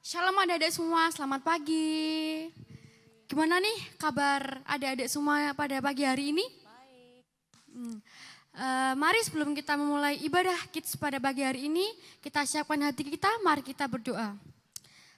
Shalom adik-adik semua, selamat pagi. Gimana nih kabar adik-adik semua pada pagi hari ini? Baik. Mari sebelum kita memulai ibadah kids pada pagi hari ini, kita siapkan hati kita, mari kita berdoa.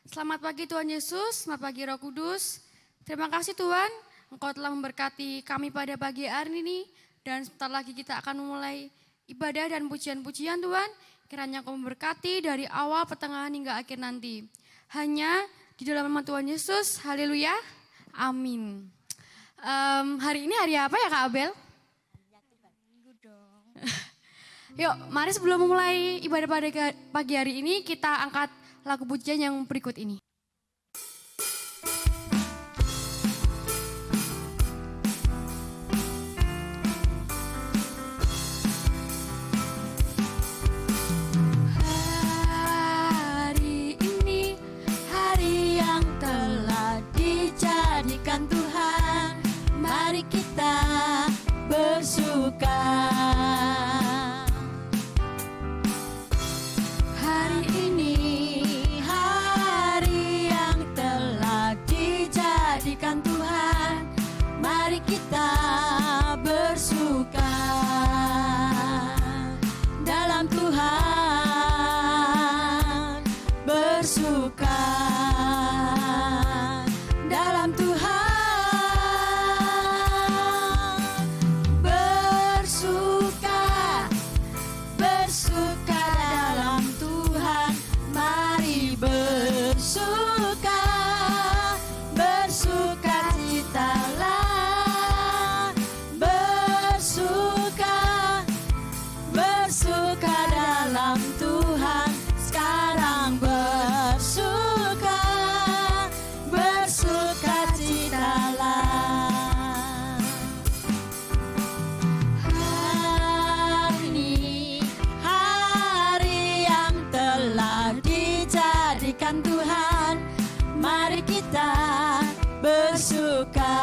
Selamat pagi Tuhan Yesus, selamat pagi Roh Kudus. Terima kasih Tuhan, Engkau telah memberkati kami pada pagi hari ini. Dan sebentar lagi kita akan memulai ibadah dan pujian-pujian Tuhan. Kiranya Engkau memberkati dari awal, pertengahan hingga akhir nanti. Hanya di dalam nama Tuhan Yesus, haleluya, amin. Hari ini hari apa ya Kak Abel? Minggu dong. Yuk, mari sebelum memulai ibadah pada pagi hari ini, kita angkat lagu pujian yang berikut ini. Jadikan Tuhan, mari kita bersuka. Hari ini hari yang telah dijadikan Tuhan, mari kita bersuka dalam Tuhan, bersuka dalam Tuhan, bersuka, bersuka dalam Tuhan, mari bersuka, bersuka citalah, bersuka, bersuka dalam Tuhan, sekarang bersuka, bersukacitalah. Hari ini hari yang telah dijadikan Tuhan, mari kita bersuka.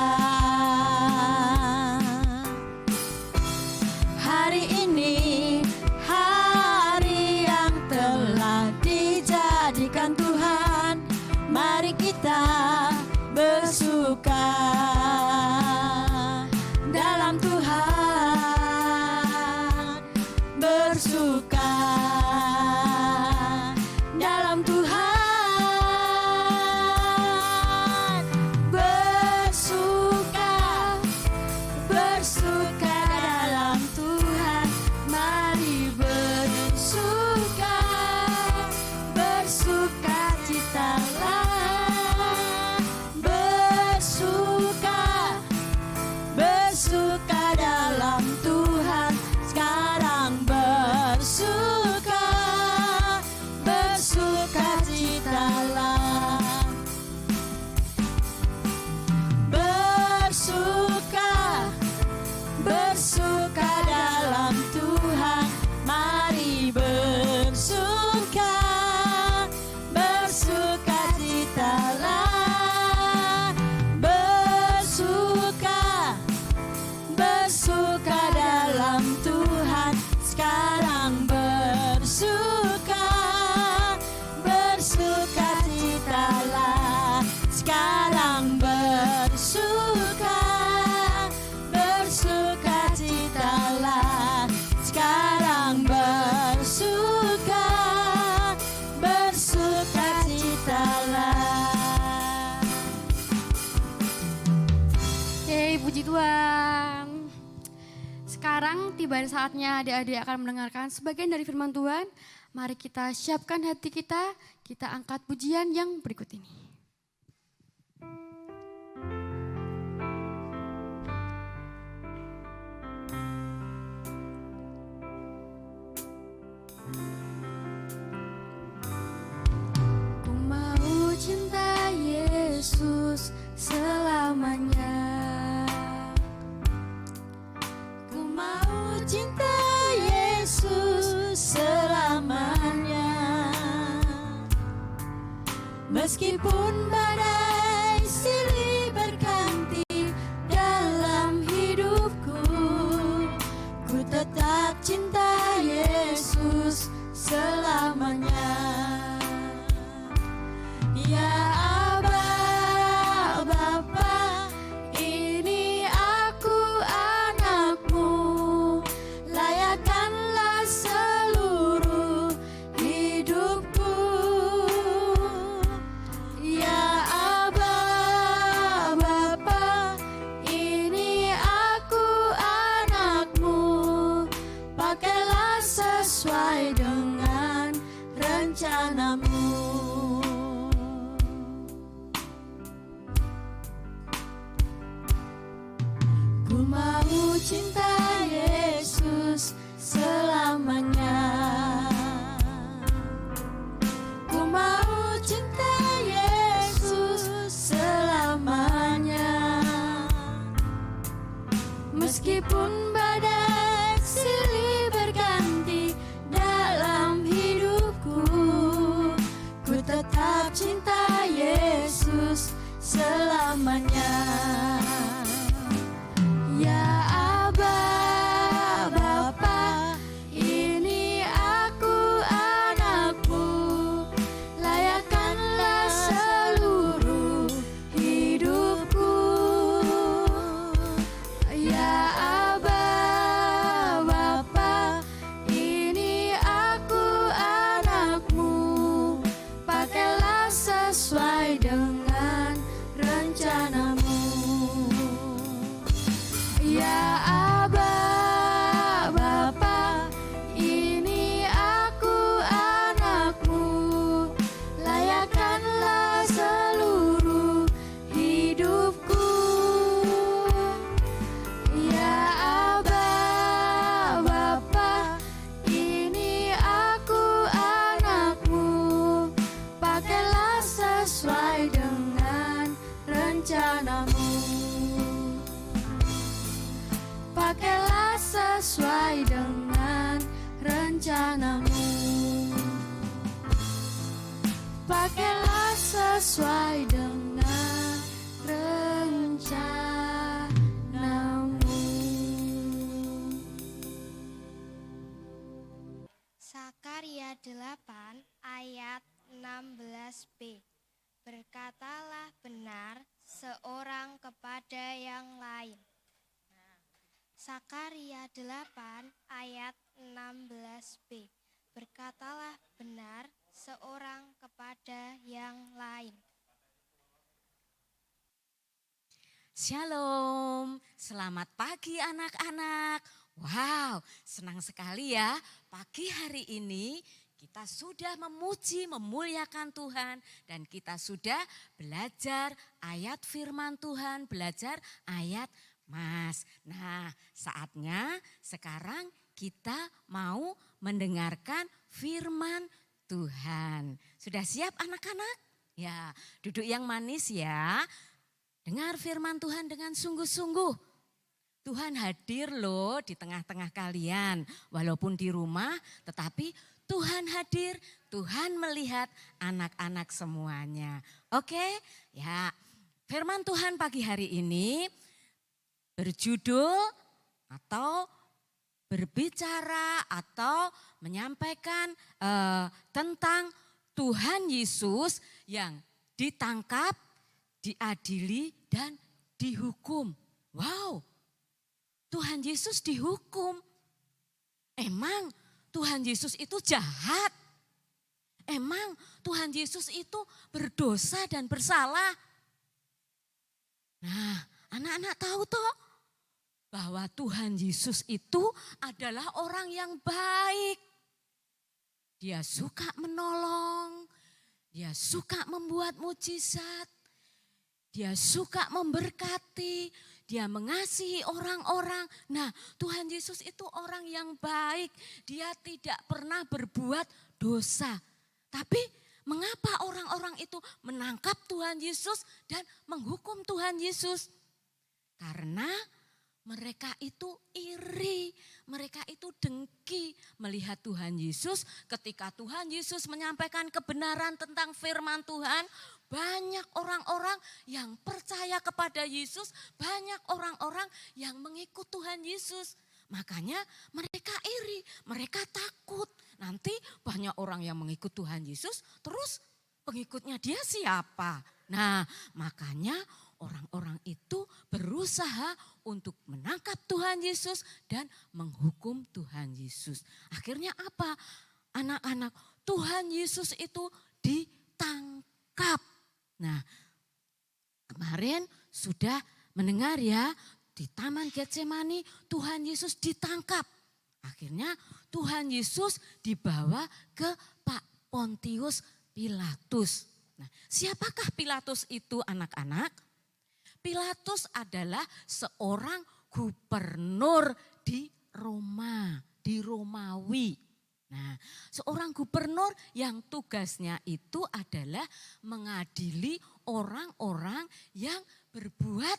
Hari ini hari yang telah dijadikan Tuhan, mari kita bersuka dalam Tuhan, bersuka dalam Tuhan, bersuka, bersuka dalam Tuhan, mari bersuka, bersuka citalah, bersuka, bersuka dalam Tuhan, sekarang bersuka, bersuka citalah, bersuka, bersuka dalam Tuhan, mari bersuka, bersuka citalah, bersuka, bersuka dalam Tuhan, sekarang bersuka, bersuka citalah, sekarang bersuka, bersuka citalah, sekarang bersuka, bersuka citalah. Yeay, puji Tuhan. Sekarang tiba saatnya adik-adik akan mendengarkan sebagian dari firman Tuhan. Mari kita siapkan hati kita angkat pujian yang berikut ini. Ku mau cinta Yesus selamanya. Ku mau cinta Yesus selamanya. Meskipun badai silih berganti dalam hidupku, ku tetap cinta Yesus selamanya. cinta Yesus selamanya. Ku mau cinta Yesus selamanya. Meskipun badai silih berganti dalam hidupku, ku tetap cinta Yesus selamanya. Ya Aba, Bapa, ini aku anakmu, layakkanlah seluruh hidupku. Ya Aba, Bapa, ini aku anakmu, pakailah sesuai dengan rencanamu. Ya Aba, Bapa, ini aku anakmu, layakkanlah seluruh hidupku. Ya Aba, Bapa, ini aku anakmu, pakailah sesuai dengan rencanamu. Pakailah sesuai dengan rencanamu. Pakailah sesuai dengan rencanamu. Sakaria 8 ayat 16b. Berkatalah benar seorang kepada yang lain. Sakaria 8 ayat 16b. Berkatalah benar seorang kepada yang lain. Shalom, selamat pagi anak-anak. Wow, senang sekali ya pagi hari ini kita sudah memuji, memuliakan Tuhan dan kita sudah belajar ayat firman Tuhan, belajar ayat Mas. Nah, saatnya sekarang kita mau mendengarkan firman Tuhan. Sudah siap anak-anak? Ya, duduk yang manis ya. Dengar firman Tuhan dengan sungguh-sungguh. Tuhan hadir loh di tengah-tengah kalian. Walaupun di rumah, tetapi Tuhan hadir, Tuhan melihat anak-anak semuanya. Oke? Ya, firman Tuhan pagi hari ini berjudul atau berbicara atau menyampaikan tentang Tuhan Yesus yang ditangkap, diadili dan dihukum. Wow, Tuhan Yesus dihukum. Emang Tuhan Yesus itu jahat? Emang Tuhan Yesus itu berdosa dan bersalah? Nah, anak-anak tahu toh bahwa Tuhan Yesus itu adalah orang yang baik. Dia suka menolong, dia suka membuat mujizat, dia suka memberkati, dia mengasihi orang-orang. Nah, Tuhan Yesus itu orang yang baik, dia tidak pernah berbuat dosa. Tapi mengapa orang-orang itu menangkap Tuhan Yesus dan menghukum Tuhan Yesus? Karena mereka itu iri, mereka itu dengki melihat Tuhan Yesus. Ketika Tuhan Yesus menyampaikan kebenaran tentang firman Tuhan, banyak orang-orang yang percaya kepada Yesus, banyak orang-orang yang mengikut Tuhan Yesus. Makanya mereka iri, mereka takut. Nanti banyak orang yang mengikut Tuhan Yesus, terus pengikutnya dia siapa? Nah, makanya orang-orang itu berusaha untuk menangkap Tuhan Yesus dan menghukum Tuhan Yesus. Akhirnya apa? Anak-anak, Tuhan Yesus itu ditangkap. Nah, kemarin sudah mendengar ya, di Taman Getsemani Tuhan Yesus ditangkap. Akhirnya Tuhan Yesus dibawa ke Pak Pontius Pilatus. Nah, siapakah Pilatus itu anak-anak? Pilatus adalah seorang gubernur di Roma, di Romawi. Nah, seorang gubernur yang tugasnya itu adalah mengadili orang-orang yang berbuat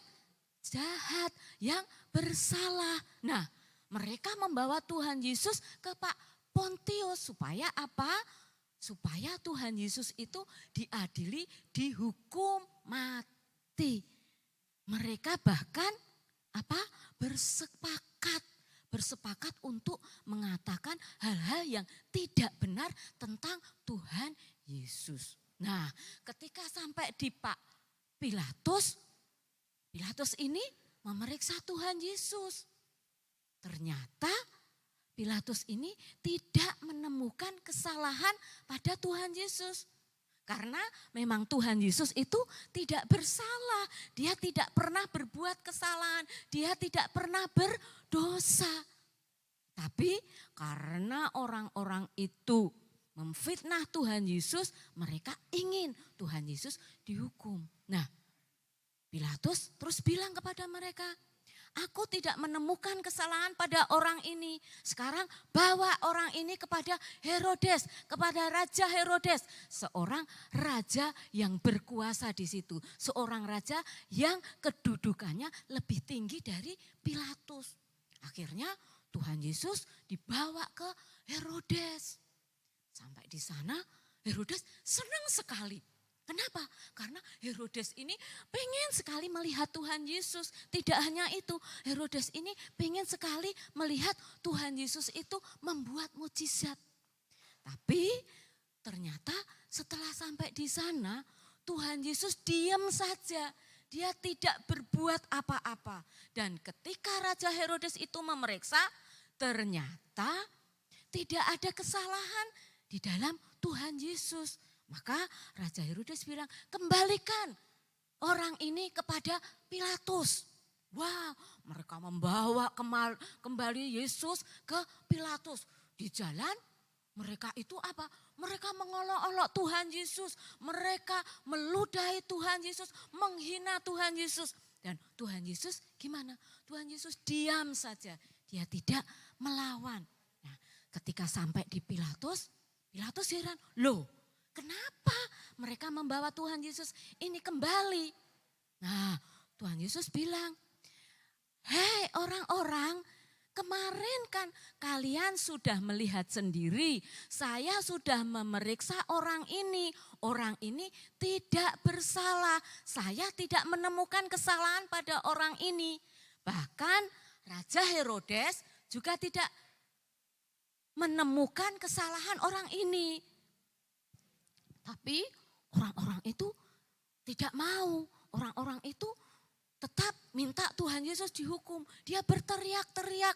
jahat, yang bersalah. Nah, mereka membawa Tuhan Yesus ke Pak Pontius supaya apa? Supaya Tuhan Yesus itu diadili, dihukum mati. Mereka bahkan apa? Bersepakat untuk mengatakan hal-hal yang tidak benar tentang Tuhan Yesus. Nah, ketika sampai di Pak Pilatus, Pilatus ini memeriksa Tuhan Yesus. Ternyata Pilatus ini tidak menemukan kesalahan pada Tuhan Yesus. Karena memang Tuhan Yesus itu tidak bersalah. Dia tidak pernah berbuat kesalahan. Dia tidak pernah berdosa. Tapi karena orang-orang itu memfitnah Tuhan Yesus, mereka ingin Tuhan Yesus dihukum. Nah, Pilatus terus bilang kepada mereka, aku tidak menemukan kesalahan pada orang ini. Sekarang bawa orang ini kepada Herodes, kepada Raja Herodes. Seorang raja yang berkuasa di situ. Seorang raja yang kedudukannya lebih tinggi dari Pilatus. Akhirnya Tuhan Yesus dibawa ke Herodes. Sampai di sana Herodes senang sekali. Kenapa? Karena Herodes ini pengen sekali melihat Tuhan Yesus. Tidak hanya itu, Herodes ini pengen sekali melihat Tuhan Yesus itu membuat mukjizat. Tapi ternyata setelah sampai di sana, Tuhan Yesus diam saja. Dia tidak berbuat apa-apa. Dan ketika Raja Herodes itu memeriksa, ternyata tidak ada kesalahan di dalam Tuhan Yesus. Maka Raja Herodes bilang, kembalikan orang ini kepada Pilatus. Wah, mereka membawa kembali Yesus ke Pilatus. Di jalan mereka itu apa? Mereka mengolok-olok Tuhan Yesus. Mereka meludahi Tuhan Yesus, menghina Tuhan Yesus. Dan Tuhan Yesus gimana? Tuhan Yesus diam saja. Dia tidak melawan. Nah, ketika sampai di Pilatus, Pilatus heran, loh, kenapa mereka membawa Tuhan Yesus ini kembali? Nah, Tuhan Yesus bilang, hei orang-orang, kemarin kan kalian sudah melihat sendiri, saya sudah memeriksa orang ini. Orang ini tidak bersalah, saya tidak menemukan kesalahan pada orang ini. Bahkan Raja Herodes juga tidak menemukan kesalahan orang ini. Tapi orang-orang itu tidak mau, orang-orang itu tetap minta Tuhan Yesus dihukum. Dia berteriak-teriak,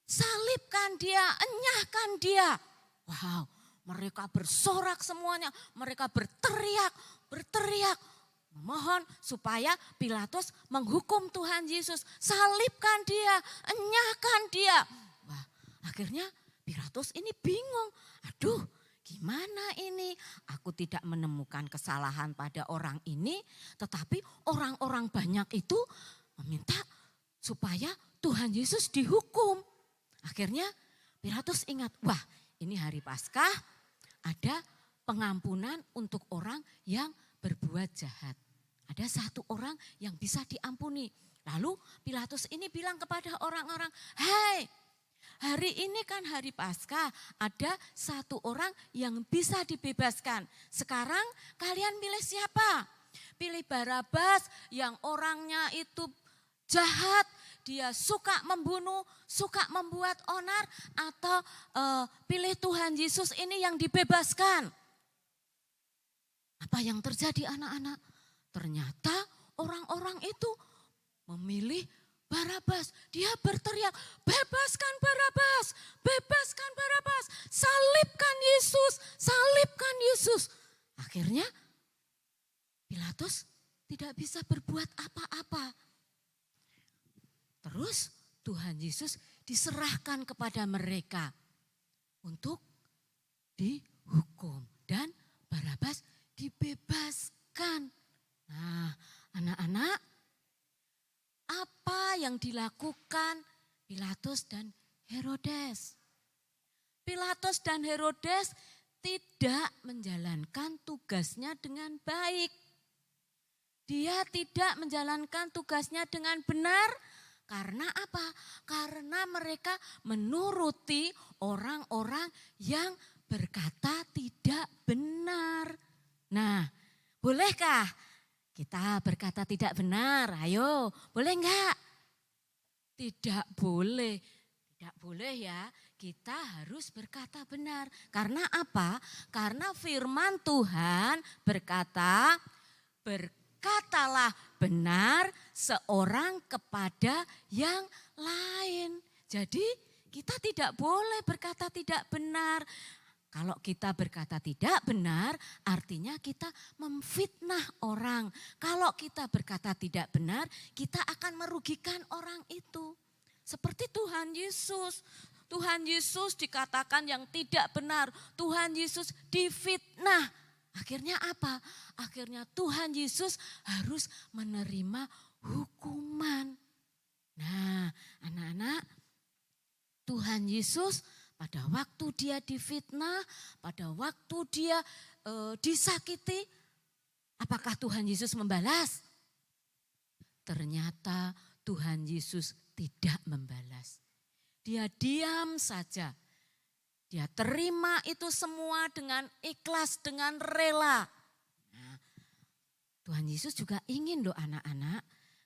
salibkan dia, enyahkan dia. Wow, mereka bersorak semuanya, mereka berteriak, memohon supaya Pilatus menghukum Tuhan Yesus. Salibkan dia, enyahkan dia. Wah, akhirnya Pilatus ini bingung, aduh, gimana ini? Aku tidak menemukan kesalahan pada orang ini, tetapi orang-orang banyak itu meminta supaya Tuhan Yesus dihukum. Akhirnya Pilatus ingat, wah ini hari Paskah, ada pengampunan untuk orang yang berbuat jahat. Ada satu orang yang bisa diampuni. Lalu Pilatus ini bilang kepada orang-orang, hei, hari ini kan hari Paskah, ada satu orang yang bisa dibebaskan. Sekarang kalian pilih siapa? Pilih Barabas yang orangnya itu jahat, dia suka membunuh, suka membuat onar, atau pilih Tuhan Yesus ini yang dibebaskan. Apa yang terjadi anak-anak? Ternyata orang-orang itu memilih Barabas. Dia berteriak, bebaskan Barabas, bebaskan Barabas, salibkan Yesus, salibkan Yesus. Akhirnya Pilatus tidak bisa berbuat apa-apa. Terus Tuhan Yesus diserahkan kepada mereka untuk dihukum. Dan Barabas dibebaskan. Nah, anak-anak, apa yang yang dilakukan Pilatus dan Herodes. Pilatus dan Herodes tidak menjalankan tugasnya dengan baik. Dia tidak menjalankan tugasnya dengan benar. Karena apa? Karena mereka menuruti orang-orang yang berkata tidak benar. Nah, bolehkah kita berkata tidak benar? Ayo, boleh enggak? Tidak boleh. Tidak boleh ya, kita harus berkata benar. Karena apa? Karena firman Tuhan berkata, berkatalah benar seorang kepada yang lain. Jadi kita tidak boleh berkata tidak benar. Kalau kita berkata tidak benar, artinya kita memfitnah orang. Kalau kita berkata tidak benar, kita akan merugikan orang itu. Seperti Tuhan Yesus. Tuhan Yesus dikatakan yang tidak benar. Tuhan Yesus difitnah. Akhirnya apa? Akhirnya Tuhan Yesus harus menerima hukuman. Nah, anak-anak, Tuhan Yesus pada waktu dia difitnah, pada waktu dia disakiti, apakah Tuhan Yesus membalas? Ternyata Tuhan Yesus tidak membalas. Dia diam saja. Dia terima itu semua dengan ikhlas, dengan rela. Nah, Tuhan Yesus juga ingin loh anak-anak,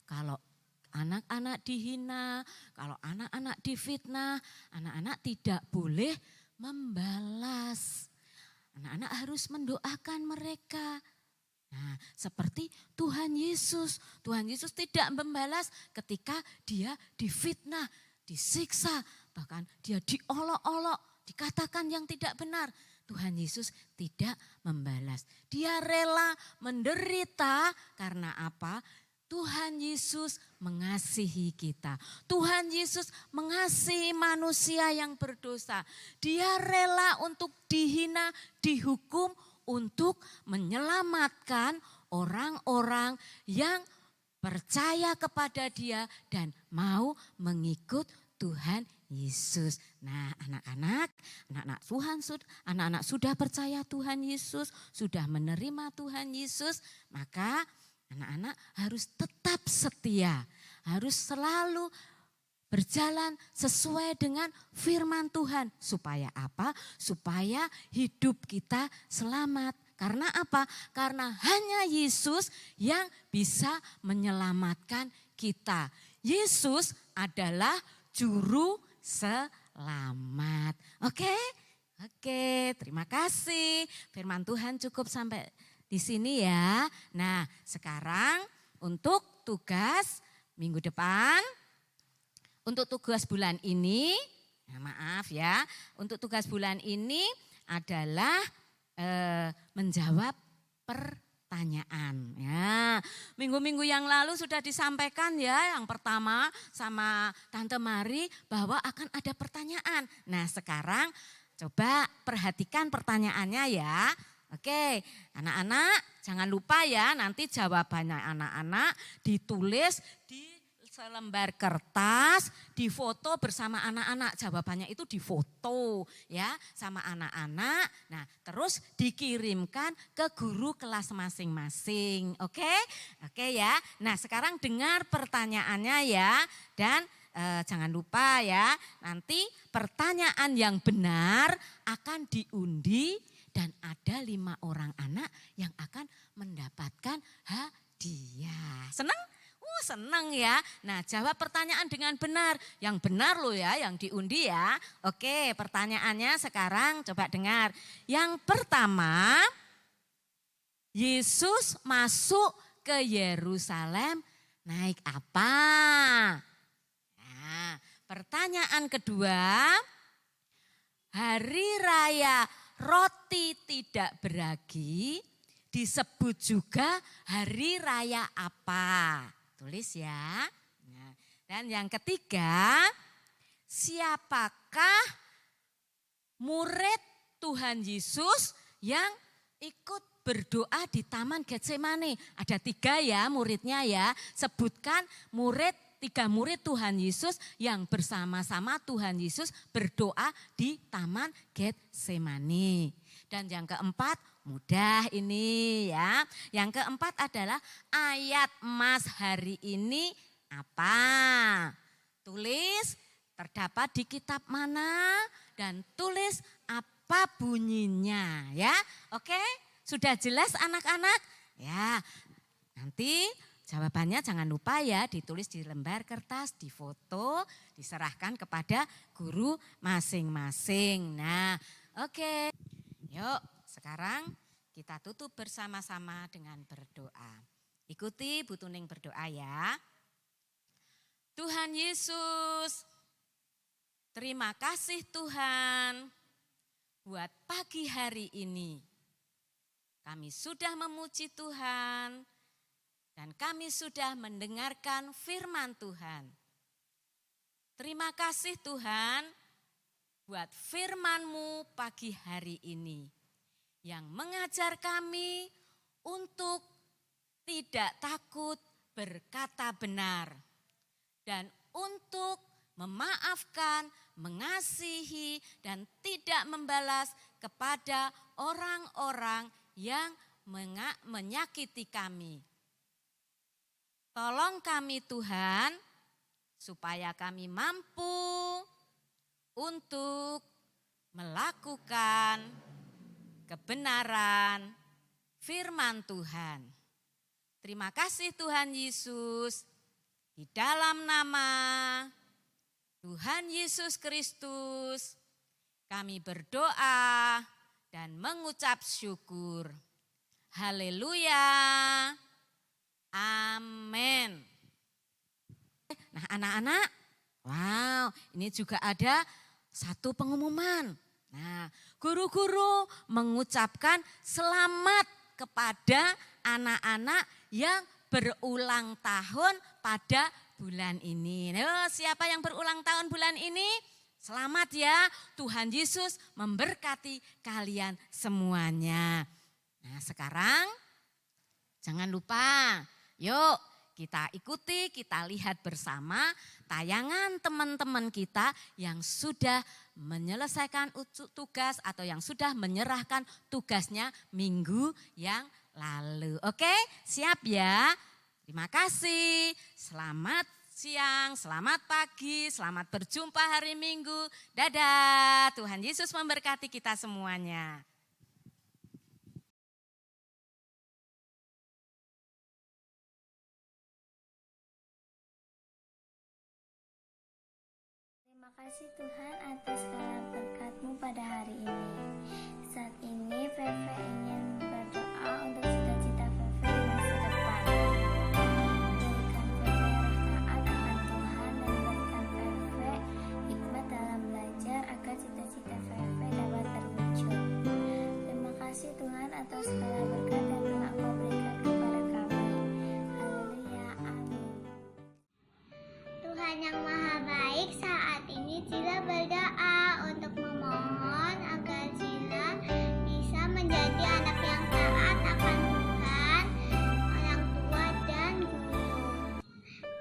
kalau anak-anak dihina, kalau anak-anak difitnah, anak-anak tidak boleh membalas. Anak-anak harus mendoakan mereka. Nah, seperti Tuhan Yesus. Tuhan Yesus tidak membalas ketika dia difitnah, disiksa, bahkan dia diolok-olok, dikatakan yang tidak benar. Tuhan Yesus tidak membalas. Dia rela menderita karena apa? Tuhan Yesus mengasihi kita. Tuhan Yesus mengasihi manusia yang berdosa. Dia rela untuk dihina, dihukum, untuk menyelamatkan orang-orang yang percaya kepada Dia dan mau mengikut Tuhan Yesus. Nah, anak-anak Tuhan, anak-anak sudah percaya Tuhan Yesus, sudah menerima Tuhan Yesus, maka anak-anak harus tetap setia, harus selalu berjalan sesuai dengan firman Tuhan. Supaya apa? Supaya hidup kita selamat. Karena apa? Karena hanya Yesus yang bisa menyelamatkan kita. Yesus adalah juru selamat. Oke? Oke, terima kasih. Firman Tuhan cukup sampai di sini ya. Nah, sekarang untuk tugas minggu depan, untuk tugas bulan ini, maaf ya, untuk tugas bulan ini adalah menjawab pertanyaan. Ya, minggu-minggu yang lalu sudah disampaikan ya, yang pertama sama Tante Mari bahwa akan ada pertanyaan. Nah, sekarang coba perhatikan pertanyaannya ya. Oke, anak-anak jangan lupa ya, nanti jawabannya anak-anak ditulis di selembar kertas, difoto bersama anak-anak. Jawabannya itu difoto ya sama anak-anak. Nah, terus dikirimkan ke guru kelas masing-masing. Oke? Oke ya. Nah, sekarang dengar pertanyaannya ya, dan jangan lupa ya, nanti pertanyaan yang benar akan diundi dan ada 5 orang anak yang akan mendapatkan hadiah. Senang? Senang ya. Nah, jawab pertanyaan dengan benar. Yang benar loh ya, yang diundi ya. Oke, pertanyaannya sekarang coba dengar. Yang pertama, Yesus masuk ke Yerusalem naik apa? Nah, pertanyaan kedua, hari raya roti tidak beragi disebut juga hari raya apa? Tulis ya. Nah, dan yang ketiga, siapakah murid Tuhan Yesus yang ikut berdoa di Taman Getsemani? Ada 3 ya muridnya ya. Sebutkan murid 3 murid Tuhan Yesus yang bersama-sama Tuhan Yesus berdoa di Taman Getsemani. Dan yang keempat, mudah ini ya. Yang keempat adalah ayat emas hari ini apa? Tulis terdapat di kitab mana dan tulis apa bunyinya ya. Oke, sudah jelas anak-anak? Ya, nanti jawabannya jangan lupa ya ditulis di lembar kertas, difoto, diserahkan kepada guru masing-masing. Nah, oke. Yuk, sekarang kita tutup bersama-sama dengan berdoa. Ikuti Bu Tuning berdoa ya. Tuhan Yesus, terima kasih Tuhan buat pagi hari ini. Kami sudah memuji Tuhan dan kami sudah mendengarkan firman Tuhan. Terima kasih Tuhan buat firman-Mu pagi hari ini yang mengajar kami untuk tidak takut berkata benar dan untuk memaafkan, mengasihi dan tidak membalas kepada orang-orang yang menyakiti kami. Tolong kami Tuhan supaya kami mampu untuk melakukan kebenaran firman Tuhan. Terima kasih Tuhan Yesus. Di dalam nama Tuhan Yesus Kristus kami berdoa dan mengucap syukur. Haleluya. Amin. Nah anak-anak, wow ini juga ada satu pengumuman. Nah, guru-guru mengucapkan selamat kepada anak-anak yang berulang tahun pada bulan ini. Nah, siapa yang berulang tahun bulan ini? Selamat ya, Tuhan Yesus memberkati kalian semuanya. Nah, sekarang jangan lupa, yuk kita ikuti, kita lihat bersama tayangan teman-teman kita yang sudah menyelesaikan tugas atau yang sudah menyerahkan tugasnya minggu yang lalu. Oke, siap ya? Terima kasih. Selamat siang, selamat pagi, selamat berjumpa hari Minggu. Dadah, Tuhan Yesus memberkati kita semuanya. Terima kasih Tuhan atas segala berkat-Mu pada hari ini. Saat ini Feve ingin berdoa untuk cita-cita Feve di masa depan. Berikan Feve roh taat akan Tuhan dan berikan Feve hikmat dalam belajar agar cita-cita Feve dapat terwujud. Terima kasih Tuhan atas segala berkat yang telah Kau berikan kepada kami. Haleluya, amin. Tuhan yang Maha Baik, saat ini Cila berdoa untuk memohon agar Cila bisa menjadi anak yang taat akan Tuhan, orang tua dan guru.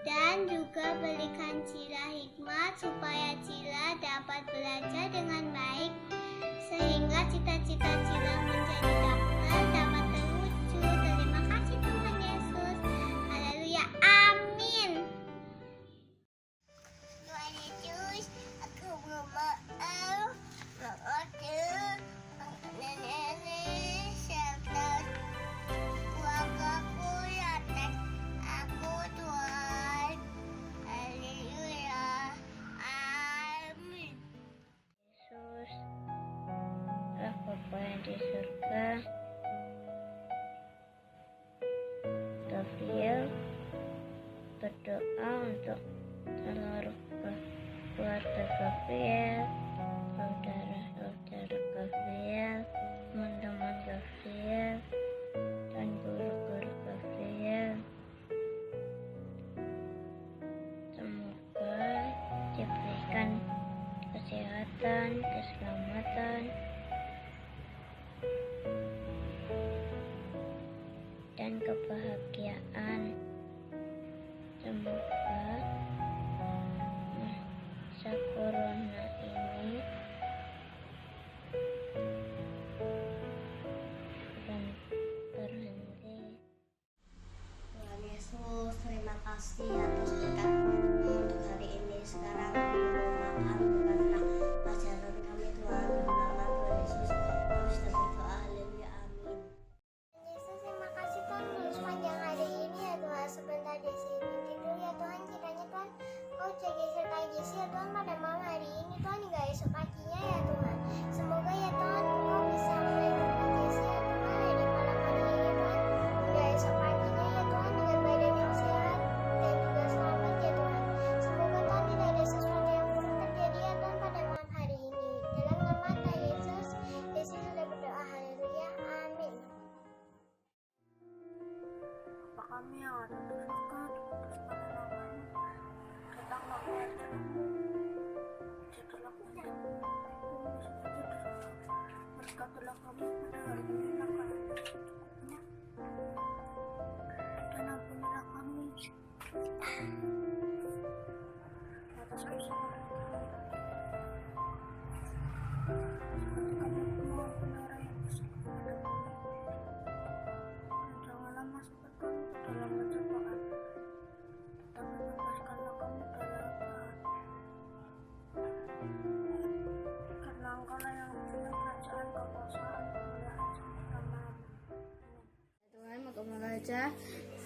Dan juga berikan Cila hikmat supaya Cila dapat belajar dengan baik sehingga cita-cita Cila menjadi dokter dapat terwujud. Terima kasih Tuhan Yesus. Haleluya, amin. Tuhan Yesus, aku berdoa mengatur nenek serta keluargaku yang atas aku Tuhan. Haleluya, amin. Yesus, Allah Bapa yang di surga, Gabriel berdoa untuk seluruh keluarga Gabriel, saudara-saudara Gabriel, teman-teman Gabriel, dan guru-guru Gabriel. Semoga diberikan kesehatan, keselamatan, dan kebahagiaan. Semoga masa corona ini akan berhenti. Tuhan Yesus, terima kasih atas berkat-Mu untuk hari ini. Sekarang kami makan bukanlah pelajaran kami Tuhan. Dalam nama Tuhan Yesus, kami sudah berdoa. Haleluya, amin. Yesus, terima kasih Tuhan untuk sepanjang hari ini ya Tuhan. Sebentar di sini tidur ya Tuhan, kiranya Tuhan Kau jaga sertai Jesse ya Tuhan pada malam hari ini Tuhan hingga esok paginya ya Tuhan. Semoga ya Tuhan Kau bisa melindungi Jesse ya Tuhan dari malam hari ini Tuhan hingga esok paginya ya Tuhan dengan badan yang sehat dan juga selamat ya Tuhan. Semoga Tuhan tidak ada sesuatu yang buruk terjadi ya Tuhan pada malam hari ini. Dalam nama Tuhan Yesus, Jesse sudah berdoa. Haleluya, amin. Bapa kami yang ada di surga, dikuduskanlah namamu, datanglah kerajaanmu, jadilah kehendakmu, bumi seperti di surga. Berkatilah kami pada hari ini makanan yang secukupnya, dan ampunilah kami atas kesalahan kami, seperti kami mengampuni orang yang bersalah kepada kami. Dan janganlah masukkan kami ke dalam pencobaan, tetapi bebaskanlah kami dari jahat. Karena Engkau-lah yang mempunyai kerajaan, kekuasaan, kemuliaan selama-lamanya. Tuhan, moga-moga aja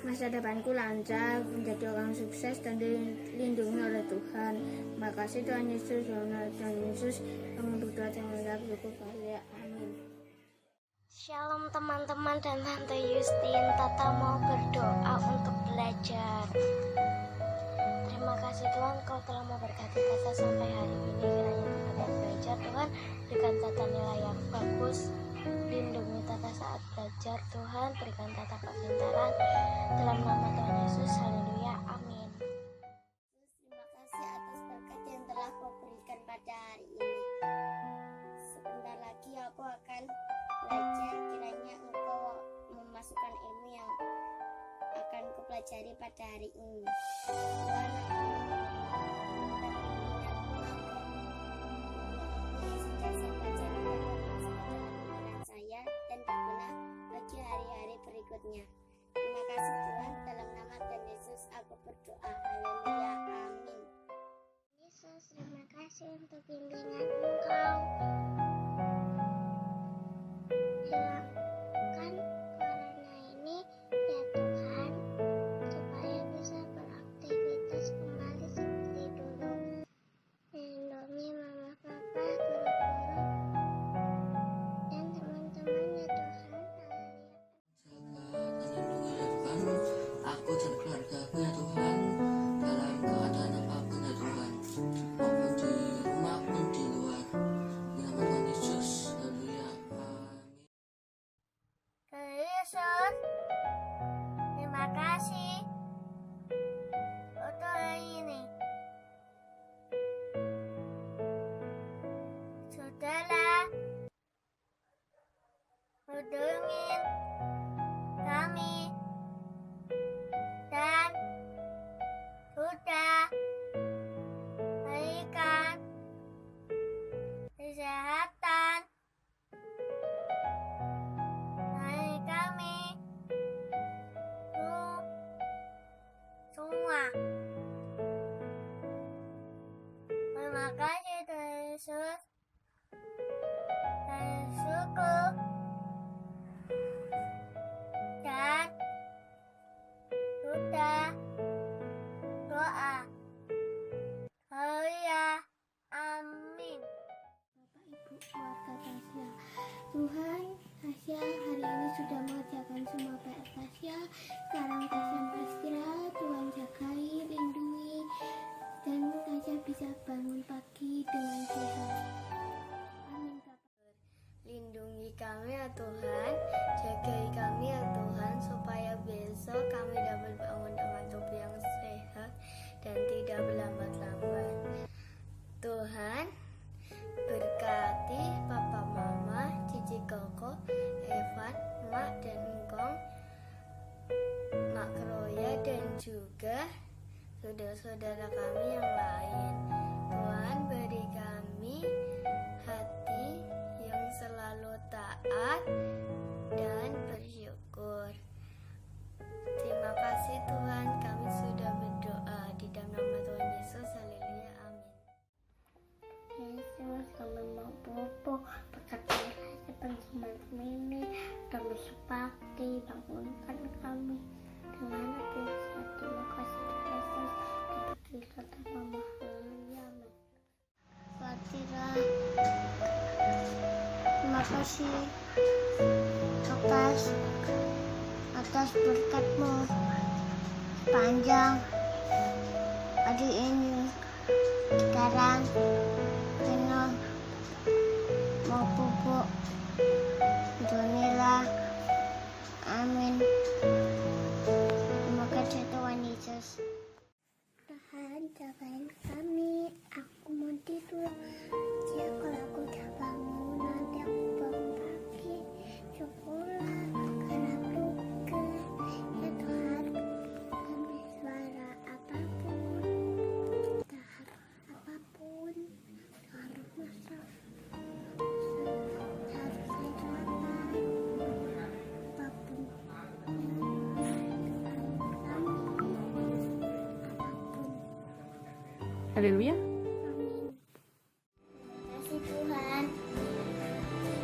masa depanku lancar, menjadi orang sukses dan dilindungi oleh Tuhan. Terima kasih Tuhan Yesus, Tuhan Yesus yang berdoa dengan cukup kali. Amin. Shalom teman-teman dan Tante Yustin. Tata mau berdoa untuk belajar. Terima kasih Tuhan Kau telah memberkati Tata sampai hari ini. Kiranya Tata belajar Tuhan, berikan Tata nilai yang bagus. Lindungi Tata saat belajar Tuhan, berikan Tata kepintaran. Dalam nama Tuhan Yesus, haleluya, amin. Terima kasih atas berkat yang telah Kau berikan pada hari ini. Sebentar lagi aku akan belajar, kiranya Engkau memasukkan ilmu yang akan kupelajari pada hari ini. Tuhan, aku meminta bimbingan-Mu agar ilmu yang senantiasa pelajari dapat masuk ke dalam pikiran saya dan berguna bagi hari-hari berikutnya. Terima kasih Tuhan, dalam nama Tuhan Yesus aku berdoa. Haleluya, amin. Yesus, terima kasih untuk bimbingan Engkau. Hilangkan corona ini ya Tuhan, supaya bisa beraktivitas kembali seperti dulu. Lindungi mama, papa, guru-guru, dan teman-teman ya Tuhan. Haleluya. Dan lindungi ya Tuhan aku dan keluarga aku ya Tuhan, dalam keadaan apapun ya Tuhan, maupun di rumah maupun di luar. Di nama Tuhan Yesus, haleluya, amin. Yesus, terima kasih untuk hari ini. Sudahlah melindungi kami dan sudah berikan kesehatan bagi kami semua. Terima kasih Tuhan Yesus. Dan syukur dan sudah doa. Haleluya, amin. Bapak Ibu keluarga Tasya, Tuhan, Tasya hari ini sudah mengerjakan semua PR Tasya. Sekarang Tasya beristirahat, Tuhan jagai, lindungi, dan Tasya bisa bangun pagi dengan sehat. Amin Bapak. Lindungi kami ya Tuhan, jagai kami ya Tuhan, supaya besok kami dapat bangun dengan tubuh yang sehat dan tidak berlambat-lambat. Tuhan, berkati Papa Mama, Cici Koko, Evan, Mak dan Engkong, Mak Kroya dan juga saudara-saudara kami yang lain. Tuhan, Tuhan, beri kami hati yang selalu taat dan bersyukur. Terima kasih Tuhan, kami sudah berdoa di dalam nama Tuhan Yesus. Haleluya, amin. Yesus, kami mau bobo, berkati seperti ini, kami sepakti, bangunkan kami dengan hati sehat. Terima kasih Yesus, kita kata mama. Haleluya, amin. Fatihah. Terima kasih atas berkat-Mu panjang hari ini. Sekarang penuh mau bubuk dunilah. Amin. Terima kasih Tuhan Yesus. Tuhan, jagain kami. Aku mau tidur. Ya, kalau aku udah bangun, nanti aku bangun pagi. Syukurlah karena tugas. Ya Tuhan, kami suara apapun, kita harus apapun, harus masak, harus sarapan, apapun. Haleluya. Amin. Terima kasih Tuhan.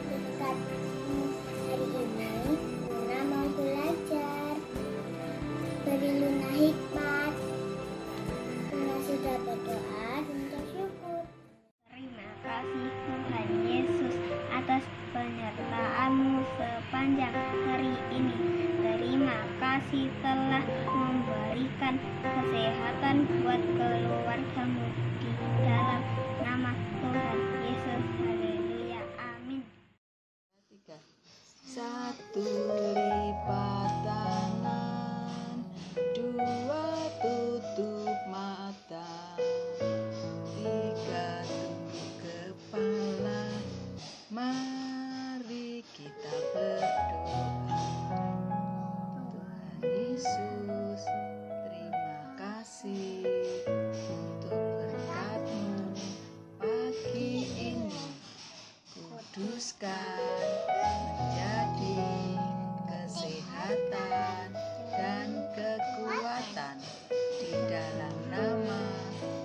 Berkat-Mu hari ini, Luna mau belajar. Beri Luna hikmat. Luna sudah berdoa dan bersyukur. Terima kasih Tuhan Yesus atas penyertaan-Mu sepanjang hari ini. Terima kasih telah memberikan kesehatan buat keluarga-Mu di dalam nama Tuhan Yesus. Haleluya, amin. Tiga. Satu lipat tangan, dua tutup mata, tiga tunduk kepala. Mari kita berdoa. Tuhan Yesus, terima kasih untuk berkat-Mu pagi ini. Kuduskan menjadi kesehatan dan kekuatan di dalam nama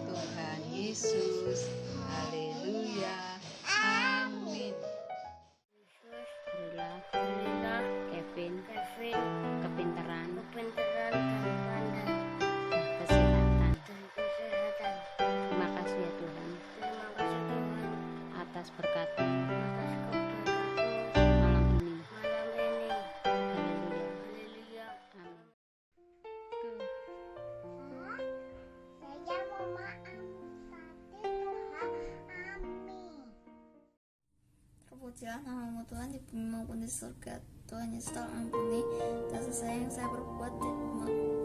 Tuhan Yesus. Haleluya. Amin. Berilah Kevin kepintaran Pinteran dan pandai kesehatan. dan kesehatan. Terima kasih ya Tuhan Terima kasih Tuhan atas berkat-Mu atas keberkatan malam ini. malam ini. Haleluya. Haleluya. Amin. Saya mau maafkan Tuhan. Amin. Terpujilah nama-Mu Tuhan di bumi maupun di surga. Tuhan Yesus, tolong ampuni dosa saya yang saya perbuat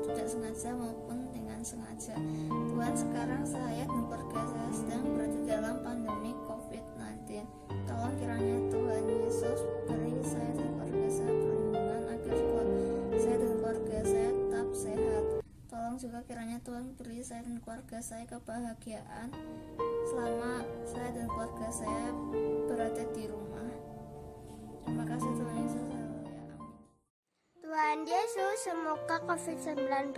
tidak sengaja maupun dengan sengaja. Tuhan, sekarang saya dan keluarga saya sedang berada dalam pandemi COVID-19. Tolong kiranya Tuhan Yesus beri saya dan keluarga saya perlindungan agar saya dan keluarga saya tetap sehat. Tolong juga kiranya Tuhan beri saya dan keluarga saya kebahagiaan selama saya dan keluarga saya berada di rumah. Terima kasih Tuhan Yesus. Haleluya. Amin. Tuhan Yesus, semoga COVID-19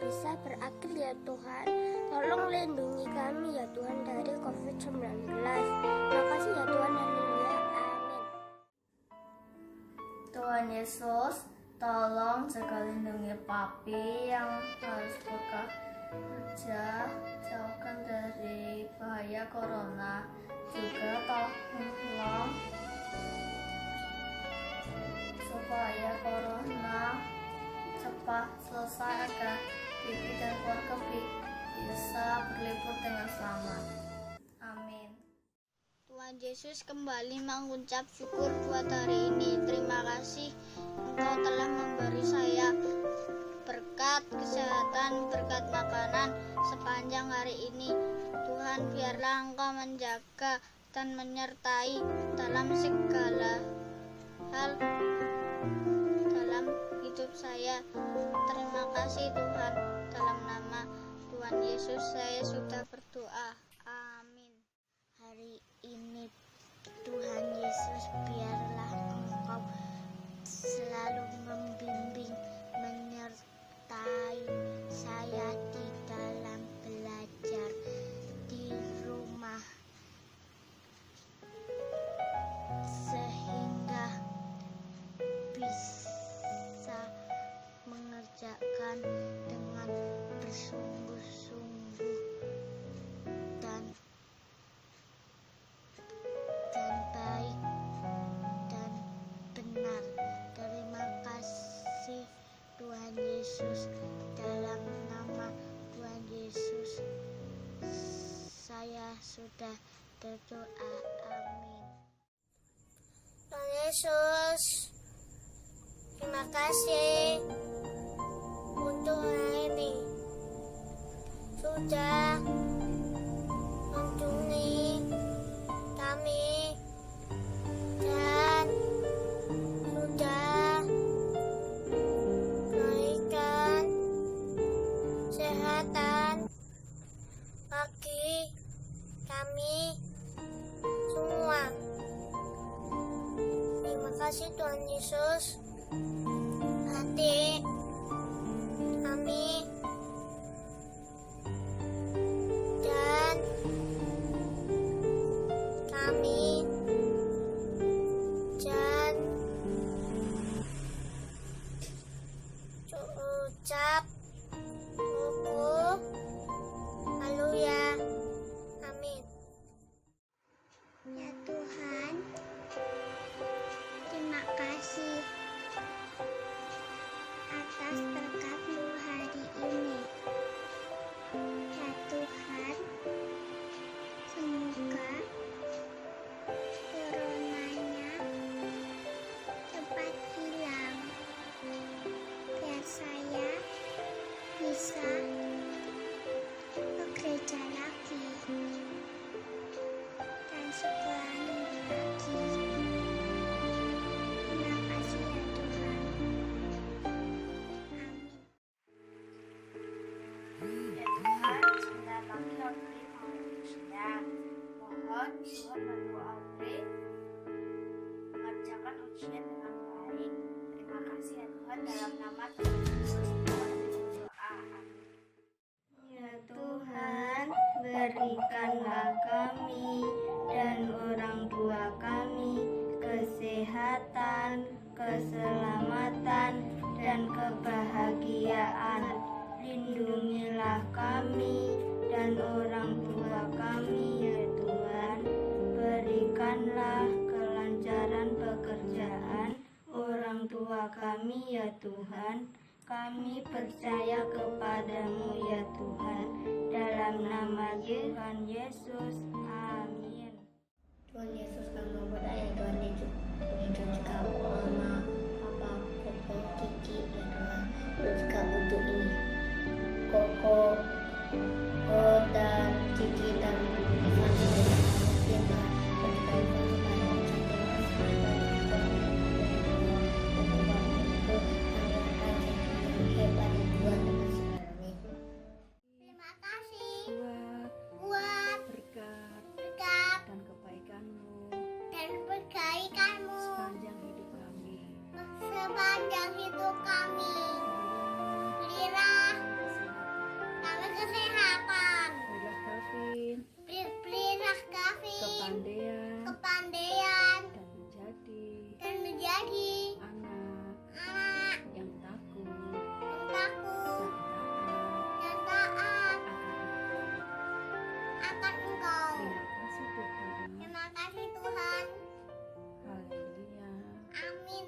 bisa berakhir ya Tuhan. Tolong lindungi kami ya Tuhan dari COVID-19. Terima kasih ya Tuhan. Haleluya. Amin. Tuhan Yesus, tolong jaga lindungi papi yang harus bekerja, jauhkan dari bahaya corona. Juga tolong supaya corona cepat selesai agar Bibi dan keluarga bisa berlibur dengan selamat. Amin. Tuhan Yesus kembali mengucap syukur buat hari ini. Terima kasih Engkau telah memberi saya berkat kesehatan, berkat makanan sepanjang hari ini. Tuhan, biarlah Engkau menjaga dan menyertai dalam segala hal dalam hidup saya. Terima kasih Tuhan, dalam nama Tuhan Yesus saya sudah berdoa. Amin. ini. Tuhan Yesus, biarlah Engkau selalu membimbing, menyertai saya di dalam belajar di rumah, sehingga bisa mengerjakan dengan bersungguh-sungguh dan baik dan benar. Terima kasih Tuhan Yesus, dalam nama Tuhan Yesus saya sudah berdoa. Amin. Tuhan Yesus, terima kasih untuk hari ini sudah mengunjungi kami dan sudah memberikan kesehatan bagi kami semua. Terima kasih Tuhan Yesus. Hati kami dan kami dan ucap syukur. Haleluya. Amin. Ya Tuhan, terima kasih atas berkat-Mu hari ini. Ya Tuhan, semoga coronanya cepat hilang, biar saya bisa ke gereja lagi dan sekolah minggu lagi. Terima kasih ya Tuhan. Amin. Ya Tuhan, sebentar lagi Audrey mau ujian. Mohon Tuhan bantu Audrey mengerjakan ujian dengan baik. Terima kasih ya Tuhan, dalam nama Tuhan Yesus Tuhan berdoa. Amin. Ya Tuhan, berikanlah kami dan orang tua kami kesehatan, keselamatan, dan kebahagiaan. Lindungilah kami dan orang tua kami ya Tuhan. Berikanlah kelancaran pekerjaan orang tua kami ya Tuhan. Kami percaya kepadamu ya Tuhan. Dalam nama Tuhan Yesus. Amin. Tuhan Yesus, kami berdoa ya Tuhan, Yesus juga mama, papa, koko, kiki ya Tuhan. Terus juga butuh ini koko, dan kiki dan Ivan juga Terima kasih buat buat berkat berkat dan kebaikan-Mu dan kebaikan-Mu sepanjang hidup kami. sepanjang hidup kami. Berilah kami kesehatan, Berilah Calvin berilah kami kepandaian kepandaian dan menjadi anak anak yang takut yang takut dan taat dan taat akan Engkau. Terima kasih Tuhan. Terima kasih Tuhan. Haleluya. Amin.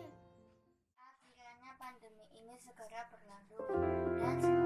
Kiranya pandemi ini segera berlalu dan semoga